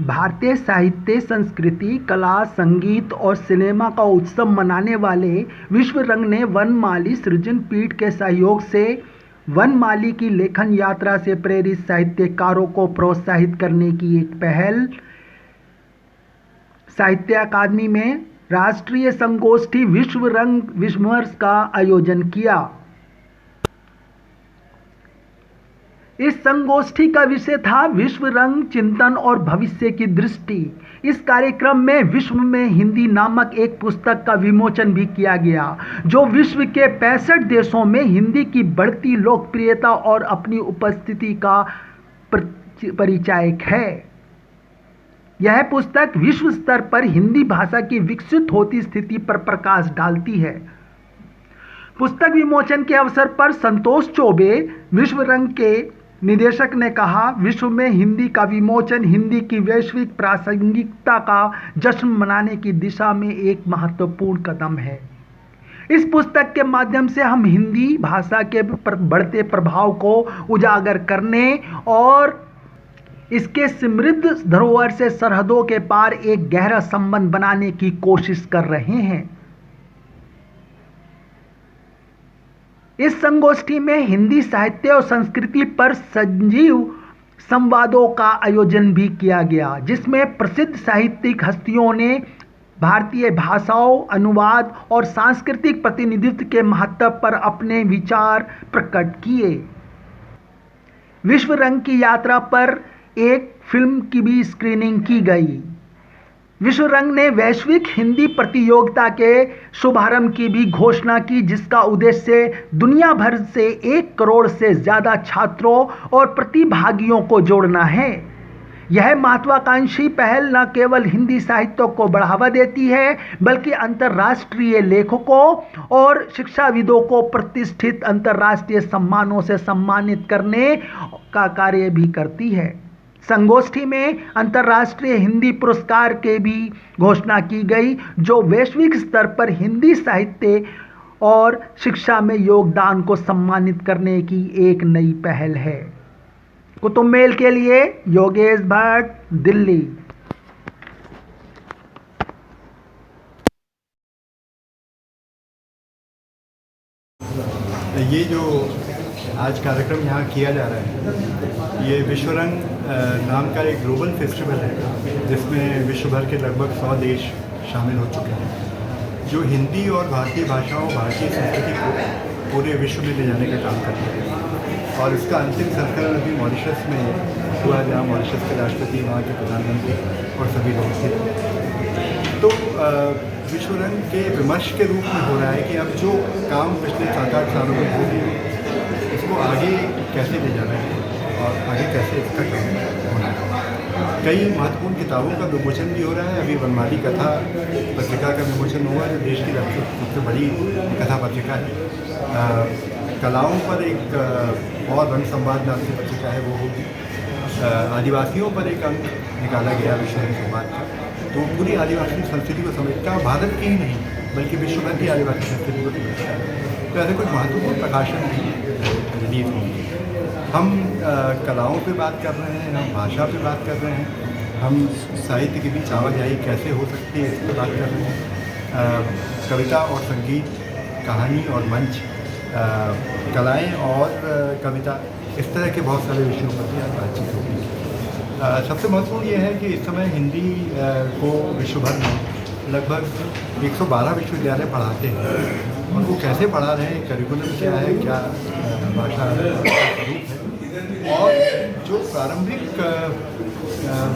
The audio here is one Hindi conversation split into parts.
भारतीय साहित्य, संस्कृति, कला, संगीत और सिनेमा का उत्सव मनाने वाले विश्व रंग ने वनमाली सृजन पीठ के सहयोग से वनमाली की लेखन यात्रा से प्रेरित साहित्यकारों को प्रोत्साहित करने की एक पहल साहित्य अकादमी में राष्ट्रीय संगोष्ठी विश्व रंग विमर्श का आयोजन किया। इस संगोष्ठी का विषय था विश्व रंग चिंतन और भविष्य की दृष्टि। इस कार्यक्रम में विश्व में हिंदी नामक एक पुस्तक का विमोचन भी किया गया, जो विश्व के 65 देशों में हिंदी की बढ़ती लोकप्रियता और अपनी उपस्थिति का परिचायक है। यह पुस्तक विश्व स्तर पर हिंदी भाषा की विकसित होती स्थिति पर प्रकाश डालती है। पुस्तक विमोचन के अवसर पर संतोष चौबे, विश्व रंग के निदेशक, ने कहा, विश्व में हिंदी का विमोचन हिंदी की वैश्विक प्रासंगिकता का जश्न मनाने की दिशा में एक महत्वपूर्ण कदम है। इस पुस्तक के माध्यम से हम हिंदी भाषा के बढ़ते प्रभाव को उजागर करने और इसके समृद्ध धरोहर से सरहदों के पार एक गहरा संबंध बनाने की कोशिश कर रहे हैं। इस संगोष्ठी में हिंदी साहित्य और संस्कृति पर सजीव संवादों का आयोजन भी किया गया, जिसमें प्रसिद्ध साहित्यिक हस्तियों ने भारतीय भाषाओं, अनुवाद और सांस्कृतिक प्रतिनिधित्व के महत्व पर अपने विचार प्रकट किए। विश्व रंग की यात्रा पर एक फिल्म की भी स्क्रीनिंग की गई। विश्व रंग ने वैश्विक हिंदी प्रतियोगिता के शुभारंभ की भी घोषणा की, जिसका उद्देश्य दुनिया भर से 1 करोड़ से ज़्यादा छात्रों और प्रतिभागियों को जोड़ना है। यह महत्वाकांक्षी पहल न केवल हिंदी साहित्य को बढ़ावा देती है, बल्कि अंतर्राष्ट्रीय लेखकों और शिक्षाविदों को प्रतिष्ठित अंतर्राष्ट्रीय सम्मानों से सम्मानित करने का कार्य भी करती है। संगोष्ठी में अंतर्राष्ट्रीय हिंदी पुरस्कार के भी घोषणा की गई, जो वैश्विक स्तर पर हिंदी साहित्य और शिक्षा में योगदान को सम्मानित करने की एक नई पहल है। कुतुब मेल के लिए योगेश भट्ट, दिल्ली। ये जो आज कार्यक्रम यहाँ किया जा रहा है, ये विश्व रंग नाम का एक ग्लोबल फेस्टिवल है, जिसमें विश्व भर के लगभग 100 देश शामिल हो चुके हैं, जो हिंदी और भारतीय भाषाओं, भारतीय संस्कृति को पूरे विश्व में ले जाने का काम करते हैं। और इसका अंतिम संस्करण अभी मॉरिशस में हुआ, जहाँ मॉरिशस के राष्ट्रपति, वहाँ के प्रधानमंत्री और सभी लोग थे। तो विश्व रंग के विमर्श के रूप में हो रहा है कि अब जो काम पिछले 7-8 सालों में हो रही है, इसको आगे कैसे ले जाना है और आगे कैसे इसका काम होना है। कई महत्वपूर्ण किताबों का विमोचन भी हो रहा है। अभी वनमाली कथा पत्रिका का विमोचन हुआ, जो देश की सबसे बड़ी कथा पत्रिका है। कलाओं पर एक और रंग संवाद नाम की पत्रिका है, वो होगी। आदिवासियों पर एक अंक निकाला गया विश्व रंग संवाद का, तो पूरी आदिवासी संस्कृति को समझता है, भारत की ही नहीं बल्कि विश्व भर की आदिवासी संस्कृति को समझता है। तो ऐसे कुछ महत्वपूर्ण प्रकाशन भी रिलीज होंगे। हम कलाओं पे बात कर रहे हैं, हम भाषा पे बात कर रहे हैं, हम साहित्य के बीच आवाजाही कैसे हो सकती है इस पर बात कर रहे हैं। कविता और संगीत, कहानी और मंच, कलाएँ और कविता, इस तरह के बहुत सारे विषयों पर भी आज बातचीत होगी। सबसे महत्वपूर्ण ये है कि इस समय हिंदी को विश्व भर में लगभग 112 विश्वविद्यालय पढ़ाते हैं, और वो कैसे पढ़ा रहे हैं, करिकुलम क्या है, क्या भाषा स्वरूप है, और जो प्रारंभिक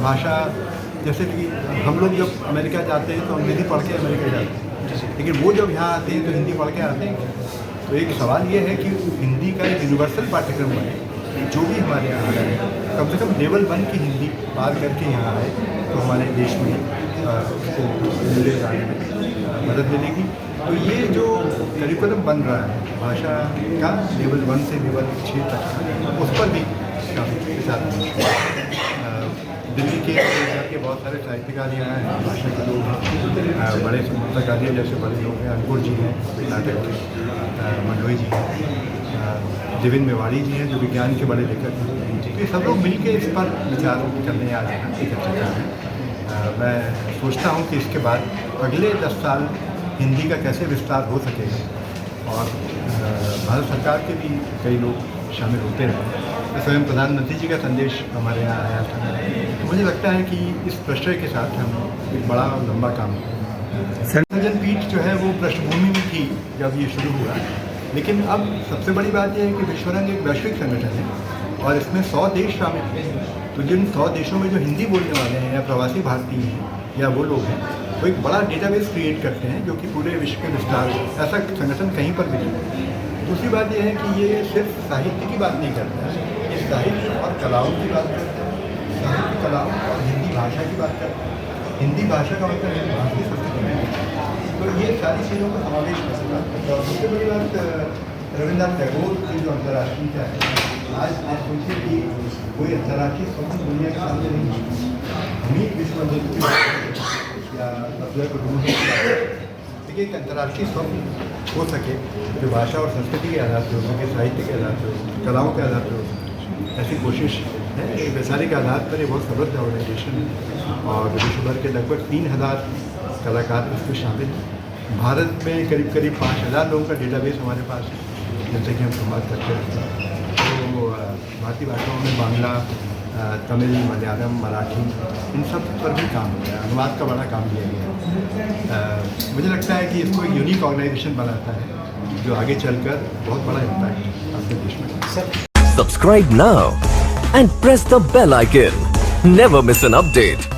भाषा, जैसे कि हम लोग जब अमेरिका जाते हैं तो अंग्रेज़ी पढ़ के अमेरिका जाते हैं, लेकिन वो जब यहाँ आते हैं तो हिंदी पढ़ के आते हैं। तो एक सवाल ये है कि हिंदी का एक यूनिवर्सल पाठ्यक्रम बने, जो भी हमारे यहाँ आ रहे हैं कम से कम लेवल 1 की हिंदी पार करके यहाँ आए, तो हमारे देश में उसको मिले जाने में मदद मिलेगी। तो ये जो करिकुलम बन रहा है भाषा का, लेवल 1 से लेवल 6 तक, उस पर भी काफ़ी विचार दिल्ली के इधर के बहुत सारे साहित्यकार यहाँ हैं, भाषा के लोग हैं, बड़े समुद्रकार्य जैसे बड़े लोग हैं, अंकुर जी हैं नाटक के, मंडोई जी हैं, देवेंद्र मेवाड़ी जी हैं जो विज्ञान के बड़े लेखक हैं। तो ये सब लोग मिलकर इस पर विचार करने आ रहे हैं, इकट्ठा कर रहे हैं। मैं सोचता हूँ कि इसके बाद अगले 10 साल हिंदी का कैसे विस्तार हो सकेगा और भारत सरकार के भी कई लोग शामिल होते रहे। स्वयं प्रधानमंत्री जी का संदेश हमारे यहाँ आया था। तो मुझे लगता है कि इस प्रश्रय के साथ हम एक बड़ा और लंबा काम संयोजन पीठ जो है वो पृष्ठभूमि में थी जब ये शुरू हुआ, लेकिन अब सबसे बड़ी बात यह है कि विश्वरंग एक वैश्विक संगठन है और इसमें 100 देश शामिल हैं। तो जिन 100 देशों में जो हिंदी बोलने वाले हैं या प्रवासी भारतीय हैं या वो लोग हैं, वो एक बड़ा डेटाबेस क्रिएट करते हैं जो कि पूरे विश्व के विस्तार, ऐसा संगठन कहीं पर भी नहीं। दूसरी बात यह है कि ये सिर्फ साहित्य की बात नहीं करता है, ये साहित्य और कलाओं की बात करता है, साहित्य कलाओं और हिंदी भाषा की बात करता है। हिंदी भाषा का मतलब है भारतीय संस्कृति में, तो ये सारी चीज़ों का समावेश करता है। और सबसे बड़ी बात रविन्द्रनाथ टैगोर की जो अंतर्राष्ट्रीय है, आज आप सोचिए कि कोई अंतर्राष्ट्रीय स्वप्न दुनिया के सामने नहीं है। हम ही विश्व या मतलब देखिए एक अंतर्राष्ट्रीय स्वप्न हो सके जो भाषा और संस्कृति के आधार पर हो सके, साहित्य के आधार पर हो सके, कलाओं के आधार पर हो सके, ऐसी कोशिश है। एक वैचारिक आधार पर ये बहुत समृद्ध ऑर्गेनाइजेशन है और विश्व भर के लगभग 3000 कलाकार इसमें शामिल हैं। भारत में करीब करीब 5000 लोगों का डेटाबेस हमारे पास है, जैसे कि हम संवाद करते हैं। तो भारतीय भाषाओं में बांग्ला, तमिल, मलयालम, मराठी, इन सब पर भी काम हो रहा है। अनुवाद का बड़ा काम दिया गया है। मुझे लगता है कि इसको एक यूनिक ऑर्गेनाइजेशन बनाता है जो आगे चलकर बहुत बड़ा इम्पैक्ट अपने देश में। Subscribe now and press the bell icon. Never miss an update.